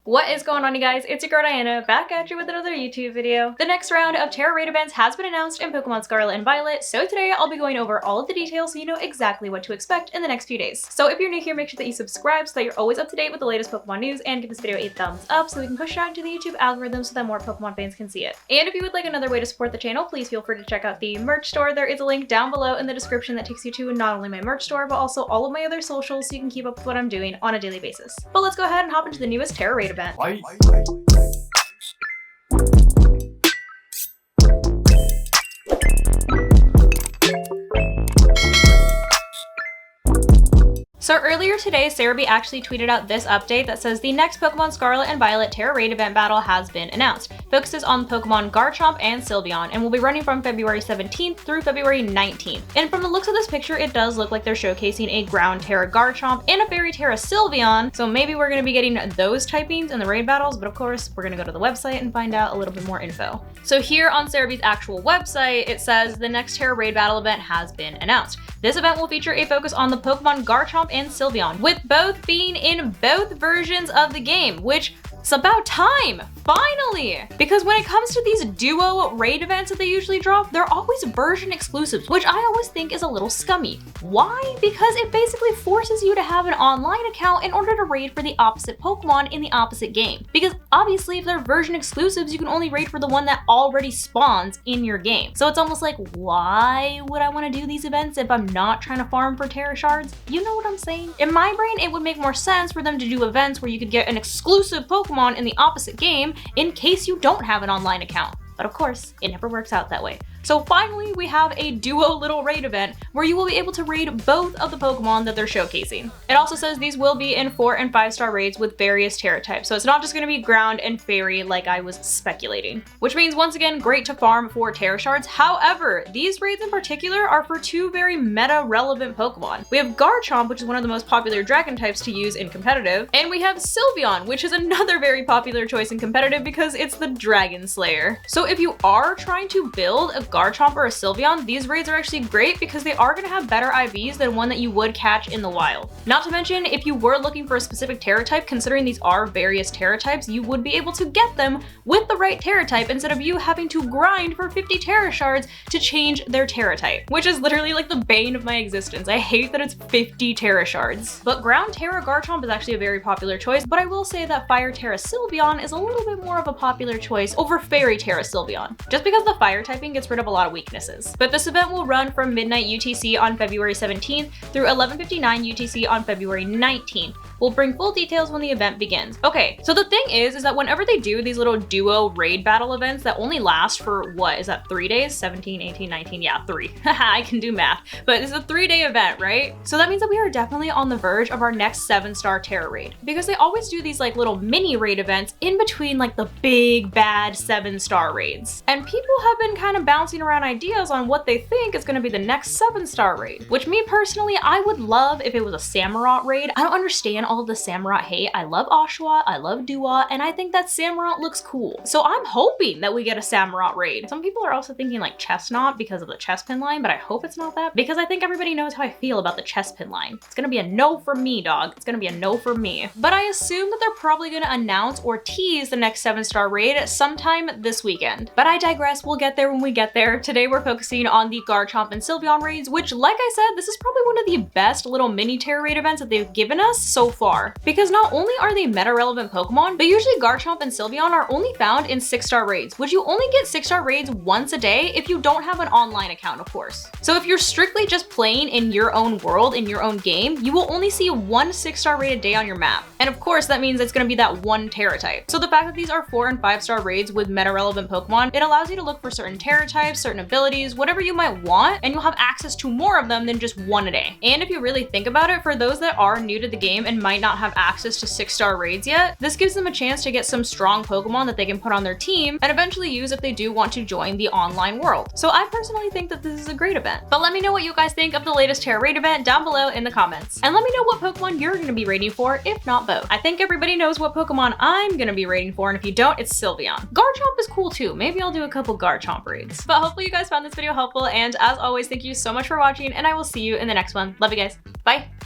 What is going on, you guys? It's your girl Diana, back at you with another YouTube video. The next round of Tera raid events has been announced in Pokemon Scarlet and Violet, so today I'll be going over all of the details so you know exactly what to expect in the next few days. So if you're new here, make sure that you subscribe so that you're always up to date with the latest Pokemon news, and give this video a thumbs up so we can push it out into the YouTube algorithm so that more Pokemon fans can see it. And if you would like another way to support the channel, please feel free to check out the merch store. There is a link down below in the description that takes you to not only my merch store, but also all of my other socials so you can keep up with what I'm doing on a daily basis. But let's go ahead and hop into the newest Tera raid event. So earlier today, Cerebi actually tweeted out this update that says the next Pokemon Scarlet and Violet Tera raid event battle has been announced. Focuses on Pokemon Garchomp and Sylveon and will be running from February 17th through February 19th. And from the looks of this picture, it does look like they're showcasing a Ground Tera Garchomp and a Fairy Tera Sylveon, so maybe we're going to be getting those typings in the raid battles, but of course, we're going to go to the website and find out a little bit more info. So here on Cerebi's actual website, it says the next Tera raid battle event has been announced. This event will feature a focus on the Pokemon Garchomp and Sylveon, with both being in both versions of the game, which it's about time, finally! Because when it comes to these duo raid events that they usually drop, they're always version exclusives, which I always think is a little scummy. Why? Because it basically forces you to have an online account in order to raid for the opposite Pokemon in the opposite game. Because obviously if they're version exclusives, you can only raid for the one that already spawns in your game. So it's almost like, why would I want to do these events if I'm not trying to farm for Tera shards? You know what I'm saying? In my brain, it would make more sense for them to do events where you could get an exclusive Pokemon in the opposite game in case you don't have an online account. But of course, it never works out that way. So finally, we have a duo little raid event where you will be able to raid both of the Pokemon that they're showcasing. It also says these will be in 4 and 5 star raids with various Tera types. So it's not just going to be ground and fairy like I was speculating. Which means, once again, great to farm for Tera shards. However, these raids in particular are for 2 very meta relevant Pokemon. We have Garchomp, which is one of the most popular dragon types to use in competitive. And we have Sylveon, which is another very popular choice in competitive because it's the Dragon Slayer. So if you are trying to build a Garchomp or a Sylveon, these raids are actually great because they are going to have better IVs than one that you would catch in the wild. Not to mention, if you were looking for a specific Tera type, considering these are various Tera types, you would be able to get them with the right Tera type instead of you having to grind for 50 Tera shards to change their Tera type, which is literally like the bane of my existence. I hate that it's 50 Tera shards. But Ground Tera Garchomp is actually a very popular choice, but I will say that Fire Tera Sylveon is a little bit more of a popular choice over Fairy Tera Sylveon, just because the fire typing gets rid of a lot of weaknesses. But this event will run from midnight UTC on February 17th through 11:59 UTC on February 19th. We'll bring full details when the event begins. Okay, so the thing is that whenever they do these little duo raid battle events that only last for, what is that, 3 days? 17, 18, 19, yeah, 3. I can do math. But it's a 3-day event, right? So that means that we are definitely on the verge of our next 7-star Tera raid. Because they always do these like little mini raid events in between like the big bad 7-star raids. And people have been kind of bouncing around ideas on what they think is going to be the next 7-star raid. Which, me personally, I would love if it was a Samurott raid. I don't understand all of the Samurott hate. I love Oshawott, I love Dewott, and I think that Samurott looks cool. So I'm hoping that we get a Samurott raid. Some people are also thinking like Chestnut because of the Chespin line, but I hope it's not that because I think everybody knows how I feel about the Chespin line. It's gonna be a no for me, dog. It's gonna be a no for me. But I assume that they're probably gonna announce or tease the next 7-star raid sometime this weekend. But I digress, we'll get there when we get there. Today we're focusing on the Garchomp and Sylveon raids, which, like I said, this is probably one of the best little mini Tera raid events that they've given us so far. Because not only are they meta-relevant Pokemon, but usually Garchomp and Sylveon are only found in 6-star raids, which you only get 6-star raids once a day if you don't have an online account, of course. So if you're strictly just playing in your own world, in your own game, you will only see 1 6-star raid a day on your map. And of course, that means it's going to be that one Tera type. So the fact that these are 4 and 5-star raids with meta-relevant Pokemon, it allows you to look for certain Tera types, certain abilities, whatever you might want, and you'll have access to more of them than just one a day. And if you really think about it, for those that are new to the game and might not have access to 6-star raids yet, this gives them a chance to get some strong Pokemon that they can put on their team and eventually use if they do want to join the online world. So I personally think that this is a great event. But let me know what you guys think of the latest Tera raid event down below in the comments. And let me know what Pokemon you're going to be raiding for, if not both. I think everybody knows what Pokemon I'm going to be raiding for, and if you don't, it's Sylveon. Garchomp is cool too. Maybe I'll do a couple Garchomp raids. But hopefully you guys found this video helpful, and as always, thank you so much for watching, and I will see you in the next one. Love you guys. Bye!